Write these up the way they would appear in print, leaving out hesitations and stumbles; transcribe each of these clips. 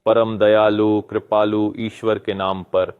परम दयालु कृपालु ईश्वर के नाम पर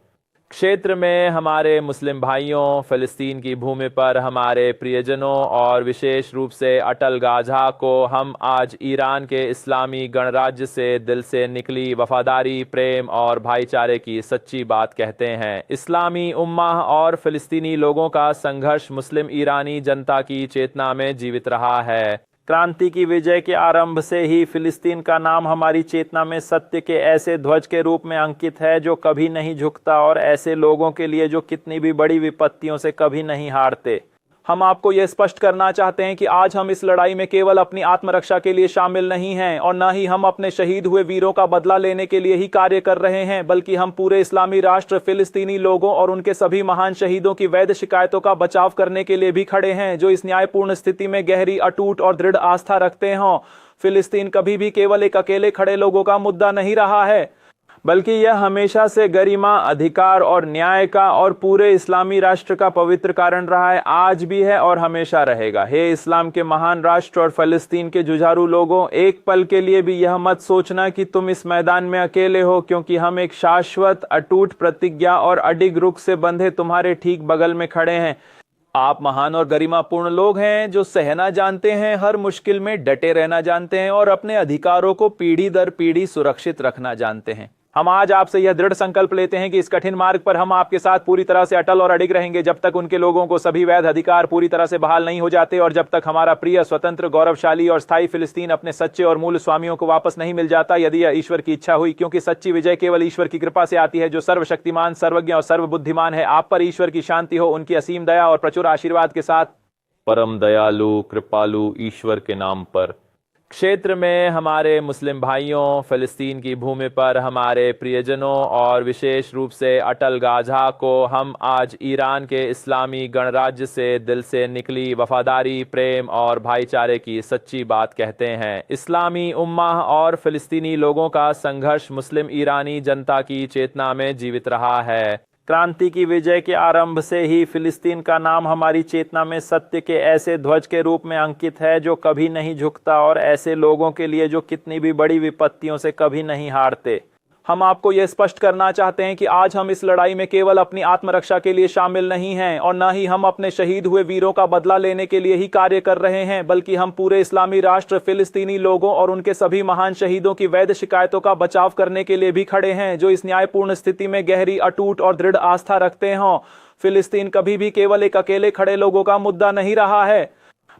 क्षेत्र में हमारे मुस्लिम भाइयों, फिलिस्तीन की भूमि पर हमारे प्रियजनों और विशेष रूप से अटल गाझा को हम आज ईरान के इस्लामी गणराज्य से दिल से निकली वफादारी, प्रेम और भाईचारे की सच्ची बात कहते हैं। इस्लामी उम्माह और फिलिस्तीनी लोगों का संघर्ष मुस्लिम ईरानी जनता की चेतना में जीवित रहा है। क्रांति की विजय के आरंभ से ही फिलिस्तीन का नाम हमारी चेतना में सत्य के ऐसे ध्वज के रूप में अंकित है जो कभी नहीं झुकता और ऐसे लोगों के लिए जो कितनी भी बड़ी विपत्तियों से कभी नहीं हारते। हम आपको यह स्पष्ट करना चाहते हैं कि आज हम इस लड़ाई में केवल अपनी आत्मरक्षा के लिए शामिल नहीं हैं और न ही हम अपने शहीद हुए वीरों का बदला लेने के लिए ही कार्य कर रहे हैं, बल्कि हम पूरे इस्लामी राष्ट्र, फिलिस्तीनी लोगों और उनके सभी महान शहीदों की वैध शिकायतों का बचाव करने के लिए भी खड़े हैं, जो इस न्यायपूर्ण स्थिति में गहरी, अटूट और दृढ़ आस्था रखते हों। फिलिस्तीन कभी भी केवल एक अकेले खड़े लोगों का मुद्दा नहीं रहा है, बल्कि यह हमेशा से गरिमा, अधिकार और न्याय का और पूरे इस्लामी राष्ट्र का पवित्र कारण रहा है, आज भी है और हमेशा रहेगा। हे इस्लाम के महान राष्ट्र और फलस्तीन के जुझारू लोगों, एक पल के लिए भी यह मत सोचना कि तुम इस मैदान में अकेले हो, क्योंकि हम एक शाश्वत, अटूट प्रतिज्ञा और अडिग रुख से बंधे तुम्हारे ठीक बगल में खड़े हैं। आप महान और गरिमापूर्ण लोग हैं जो सहना जानते हैं, हर मुश्किल में डटे रहना जानते हैं और अपने अधिकारों को पीढ़ी दर पीढ़ी सुरक्षित रखना जानते हैं। हम आज आपसे यह दृढ़ संकल्प लेते हैं कि इस कठिन मार्ग पर हम आपके साथ पूरी तरह से अटल और अडिग रहेंगे, जब तक उनके लोगों को सभी वैध अधिकार पूरी तरह से बहाल नहीं हो जाते और जब तक हमारा प्रिय, स्वतंत्र, गौरवशाली और स्थायी फिलिस्तीन अपने सच्चे और मूल स्वामियों को वापस नहीं मिल जाता, यदि यह ईश्वर की इच्छा हुई, क्योंकि सच्ची विजय केवल ईश्वर की कृपा से आती है, जो सर्वशक्तिमान, सर्वज्ञ और सर्वबुद्धिमान है। आप पर ईश्वर की शांति हो, उनकी असीम दया और प्रचुर आशीर्वाद के साथ। परम दयालु कृपालु ईश्वर के नाम पर क्षेत्र में हमारे मुस्लिम भाइयों, फिलिस्तीन की भूमि पर हमारे प्रियजनों और विशेष रूप से अटल गाझा को हम आज ईरान के इस्लामी गणराज्य से दिल से निकली वफादारी, प्रेम और भाईचारे की सच्ची बात कहते हैं। इस्लामी उम्माह और फिलिस्तीनी लोगों का संघर्ष मुस्लिम ईरानी जनता की चेतना में जीवित रहा है। क्रांति की विजय के आरंभ से ही फिलिस्तीन का नाम हमारी चेतना में सत्य के ऐसे ध्वज के रूप में अंकित है जो कभी नहीं झुकता और ऐसे लोगों के लिए जो कितनी भी बड़ी विपत्तियों से कभी नहीं हारते। हम आपको यह स्पष्ट करना चाहते हैं कि आज हम इस लड़ाई में केवल अपनी आत्मरक्षा के लिए शामिल नहीं हैं और न ही हम अपने शहीद हुए वीरों का बदला लेने के लिए ही कार्य कर रहे हैं, बल्कि हम पूरे इस्लामी राष्ट्र, फिलिस्तीनी लोगों और उनके सभी महान शहीदों की वैध शिकायतों का बचाव करने के लिए भी खड़े हैं, जो इस न्यायपूर्ण स्थिति में गहरी, अटूट और दृढ़ आस्था रखते हों। फिलिस्तीन कभी भी केवल एक अकेले खड़े लोगों का मुद्दा नहीं रहा है,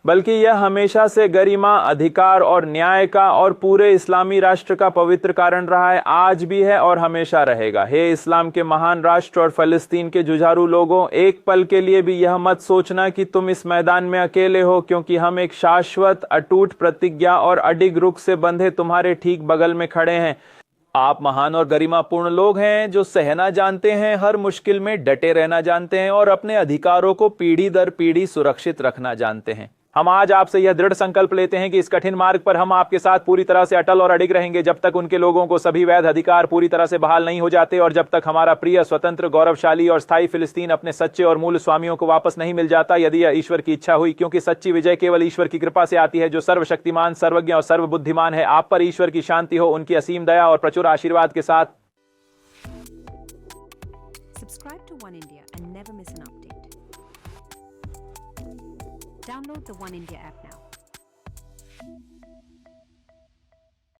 बल्कि यह हमेशा से गरिमा, अधिकार और न्याय का और पूरे इस्लामी राष्ट्र का पवित्र कारण रहा है, आज भी है और हमेशा रहेगा। हे इस्लाम के महान राष्ट्र और फलस्तीन के जुझारू लोगों, एक पल के लिए भी यह मत सोचना कि तुम इस मैदान में अकेले हो, क्योंकि हम एक शाश्वत, अटूट प्रतिज्ञा और अडिग रुख से बंधे तुम्हारे ठीक बगल में खड़े हैं। आप महान और गरिमापूर्ण लोग हैं जो सहना जानते हैं, हर मुश्किल में डटे रहना जानते हैं और अपने अधिकारों को पीढ़ी दर पीढ़ी सुरक्षित रखना जानते हैं। हम आज आपसे यह दृढ़ संकल्प लेते हैं कि इस कठिन मार्ग पर हम आपके साथ पूरी तरह से अटल और अडिग रहेंगे, जब तक उनके लोगों को सभी वैध अधिकार पूरी तरह से बहाल नहीं हो जाते और जब तक हमारा प्रिय, स्वतंत्र, गौरवशाली और स्थायी फिलिस्तीन अपने सच्चे और मूल स्वामियों को वापस नहीं मिल जाता, यदि यह ईश्वर की इच्छा हुई, क्योंकि सच्ची विजय केवल ईश्वर की कृपा से आती है, जो सर्वशक्तिमान, सर्वज्ञ और सर्वबुद्धिमान है। आप पर ईश्वर की शांति हो, उनकी असीम दया और प्रचुर आशीर्वाद के साथ। Subscribe to One India and never miss an update. Download the One India app now.